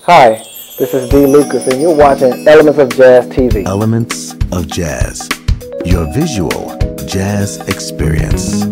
Hi, this is Dee Lucas, and you're watching Elements of Jazz TV. Elements of Jazz, your visual jazz experience.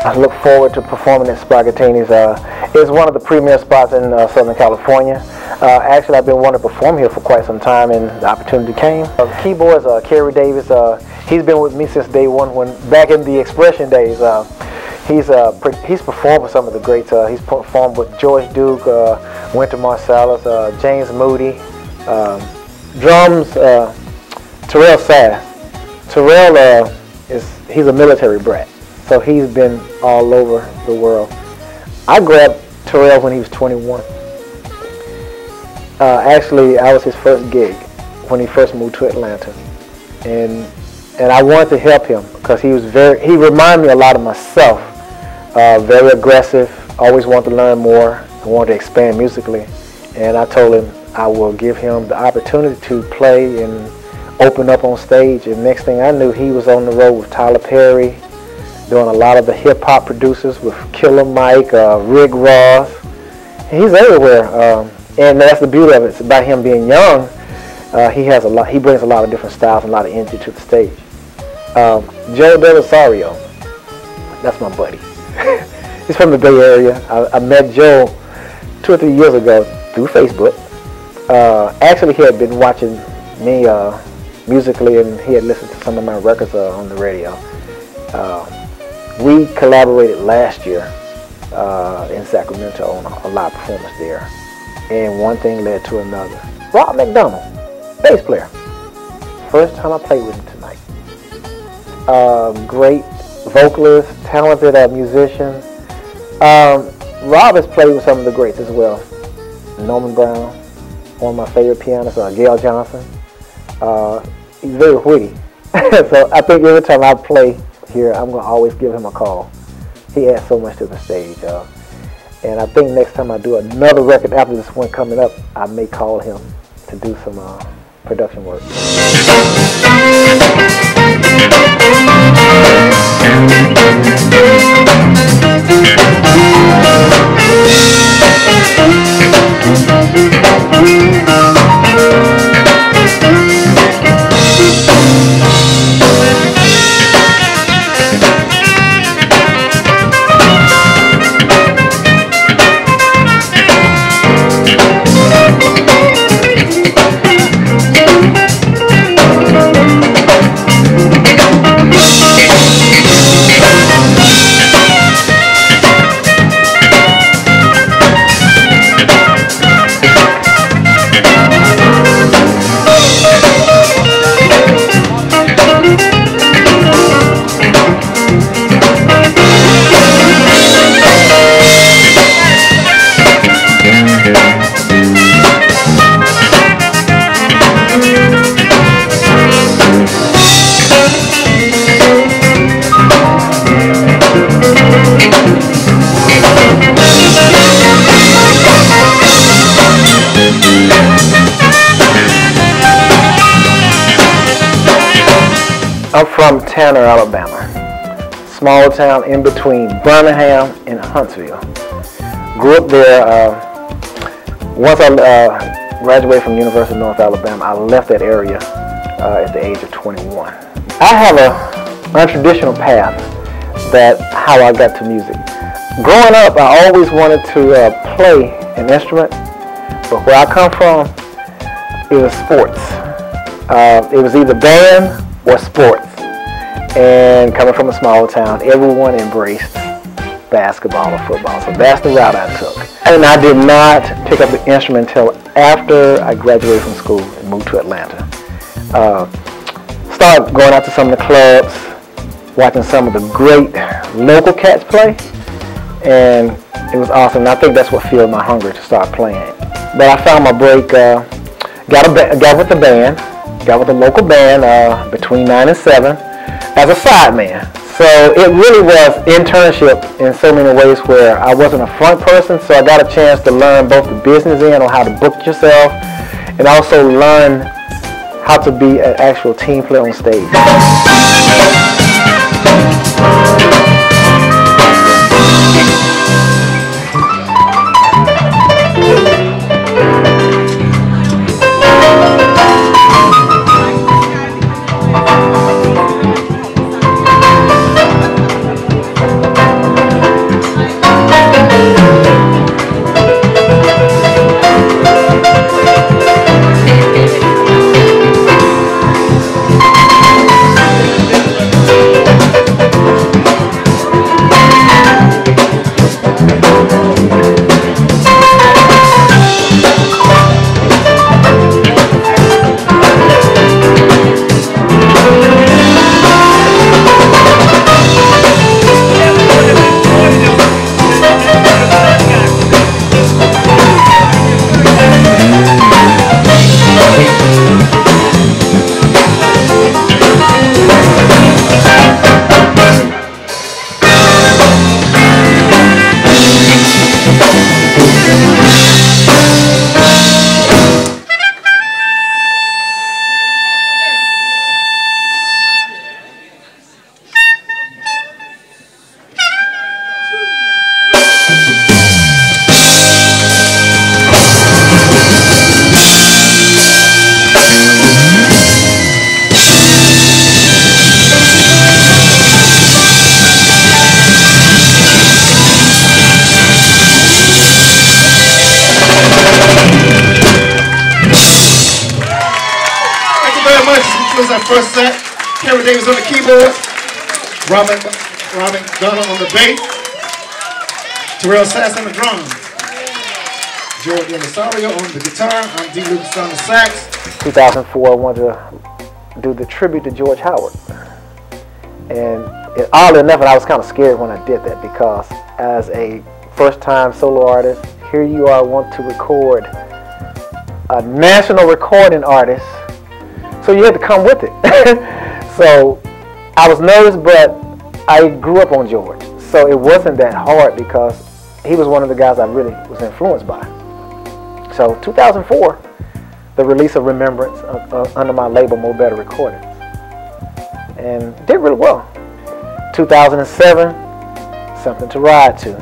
I look forward to performing at Spaghettini's. It's one of the premier spots in Southern California. Actually, I've been wanting to perform here for quite some time, and the opportunity came. Keyboards, Kerry Davis. He's been with me since day one, when back in the Expression days. He's performed with some of the greats. He's performed with George Duke, Wynton Marsalis, James Moody. Drums, Terrell Sass. Terrell he's a military brat. So he's been all over the world. I grabbed Terrell when he was 21. Actually, I was his first gig when he first moved to Atlanta, and I wanted to help him because he reminded me a lot of myself. Very aggressive, always wanted to learn more, I wanted to expand musically, and I told him I will give him the opportunity to play and open up on stage. And next thing I knew, he was on the road with Tyler Perry, doing a lot of the hip-hop producers with Killer Mike, Rick Ross. He's everywhere, and that's the beauty of it. It's about him being young. He brings a lot of different styles and a lot of energy to the stage. Joe Delisario, that's my buddy. He's from the Bay Area. I met Joe 2 or 3 years ago through Facebook. Actually, he had been watching me musically, and he had listened to some of my records on the radio. We collaborated last year in Sacramento on a live performance there, and one thing led to another. Rob McDonald, bass player. First time I played with him tonight. Great vocalist, talented musician. Rob has played with some of the greats as well. Norman Brown, one of my favorite pianists, Gail Johnson. He's very witty. So I think every time I play here, I'm going to always give him a call. He adds so much to the stage. And I think next time I do another record after this one coming up, I may call him to do some production work. from Tanner, Alabama. Small town in between Birmingham and Huntsville. Grew up there. Once I graduated from University of North Alabama, I left that area at the age of 21. I have a untraditional path that how I got to music. Growing up, I always wanted to play an instrument, but where I come from, it was sports. It was either band or sports. And coming from a small town, everyone embraced basketball or football, so that's the route I took. And I did not pick up the instrument until after I graduated from school and moved to Atlanta. Started going out to some of the clubs, watching some of the great local cats play, and it was awesome. And I think that's what fueled my hunger to start playing. But I found my break, got with the band, got with the local band between 9 and 7 as a sideman. So it really was internship in so many ways where I wasn't a front person, so I got a chance to learn both the business end on how to book yourself and also learn how to be an actual team player on stage. Our first set, Karen Davis on the keyboard, Robin Gunner on the bass, Terrell Sass on the drums, Jordan Rosario on the guitar, I'm Dee Lucas on the sax. 2004, I wanted to do the tribute to George Howard. And oddly enough, I was kind of scared when I did that because as a first-time solo artist, here you are want to record a national recording artist. So you had to come with it. So I was nervous, but I grew up on George. So it wasn't that hard because he was one of the guys I really was influenced by. So 2004, the release of Remembrance under my label, More Better Recordings. And did really well. 2007, Something to Ride To.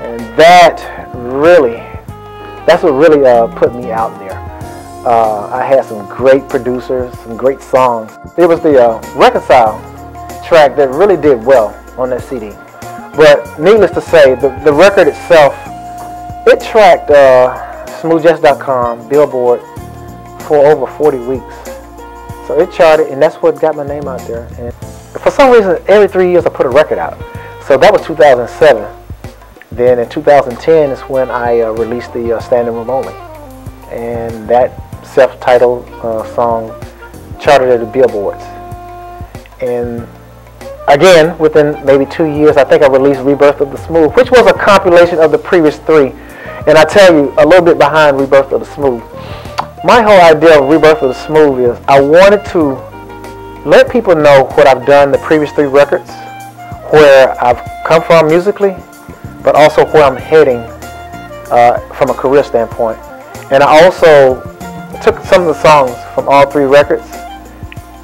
And that's what really put me out there. I had some great producers, some great songs. It was the Reconcile track that really did well on that CD. But needless to say, the record itself, it tracked smoothjazz.com, Billboard, for over 40 weeks. So it charted, and that's what got my name out there. And for some reason, every 3 years I put a record out. So that was 2007. Then in 2010 is when I released the Standing Room Only. And that self-titled song charted at the Billboards. And again, within maybe 2 years, I think I released Rebirth of the Smooth, which was a compilation of the previous 3. And I tell you a little bit behind Rebirth of the Smooth. My whole idea of Rebirth of the Smooth is I wanted to let people know what I've done the previous 3 records, where I've come from musically, but also where I'm heading from a career standpoint. And I also took some of the songs from all 3 records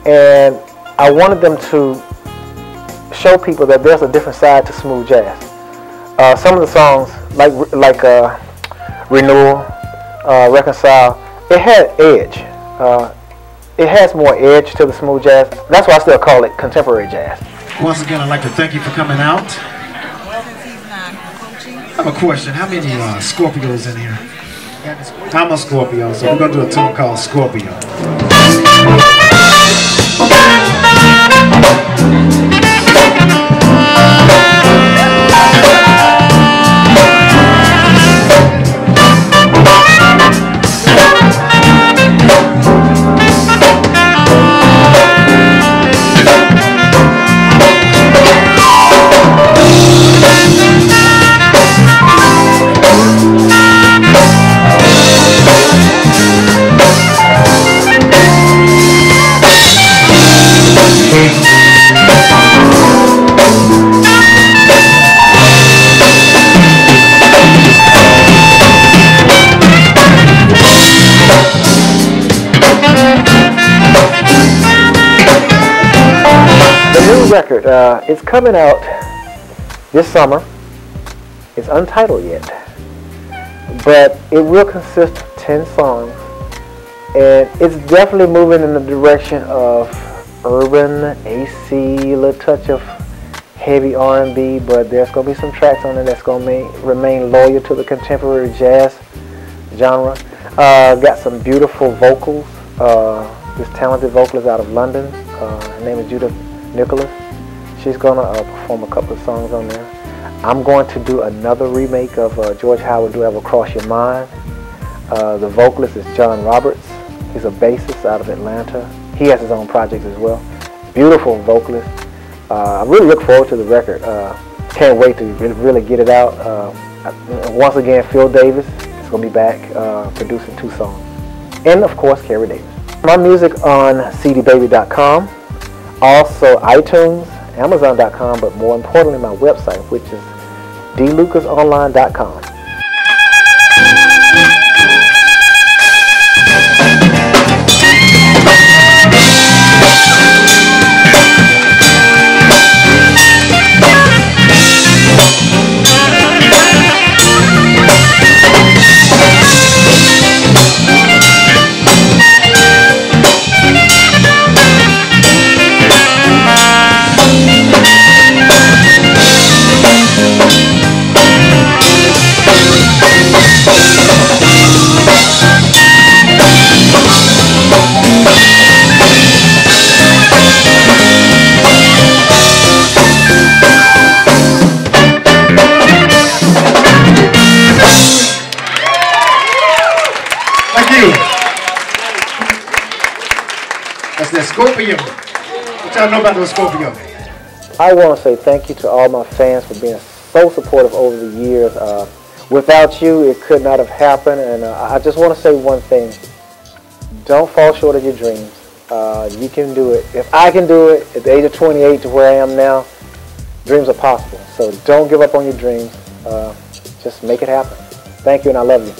and I wanted them to show people that there's a different side to smooth jazz. Some of the songs, like Renewal, Reconcile, it had edge. It has more edge to the smooth jazz. That's why I still call it contemporary jazz. Once again, I'd like to thank you for coming out. I have a question. How many Scorpios in here? I'm a Scorpio, so we're going to do a tune called Scorpio. Record. It's coming out this summer. It's untitled yet, but it will consist of 10 songs, and it's definitely moving in the direction of urban, AC, a little touch of heavy R&B, but there's going to be some tracks on it that's going to remain loyal to the contemporary jazz genre. Got some beautiful vocals. This talented vocalist out of London, her name is Judith Nicholas. She's going to perform a couple of songs on there. I'm going to do another remake of George Howard Do Ever Cross Your Mind. The vocalist is John Roberts. He's a bassist out of Atlanta. He has his own projects as well. Beautiful vocalist. I really look forward to the record. Can't wait to really get it out. Once again, Phil Davis is going to be back producing 2 songs. And of course, Carrie Davis. My music on cdbaby.com. Also iTunes, Amazon.com, but more importantly my website, which is deelucasonline.com. That's that Scorpio. What y'all know about those Scorpio? I want to say thank you to all my fans for being so supportive over the years. Without you, it could not have happened. And I just want to say one thing. Don't fall short of your dreams. You can do it. If I can do it at the age of 28 to where I am now, dreams are possible. So don't give up on your dreams. Just make it happen. Thank you, and I love you.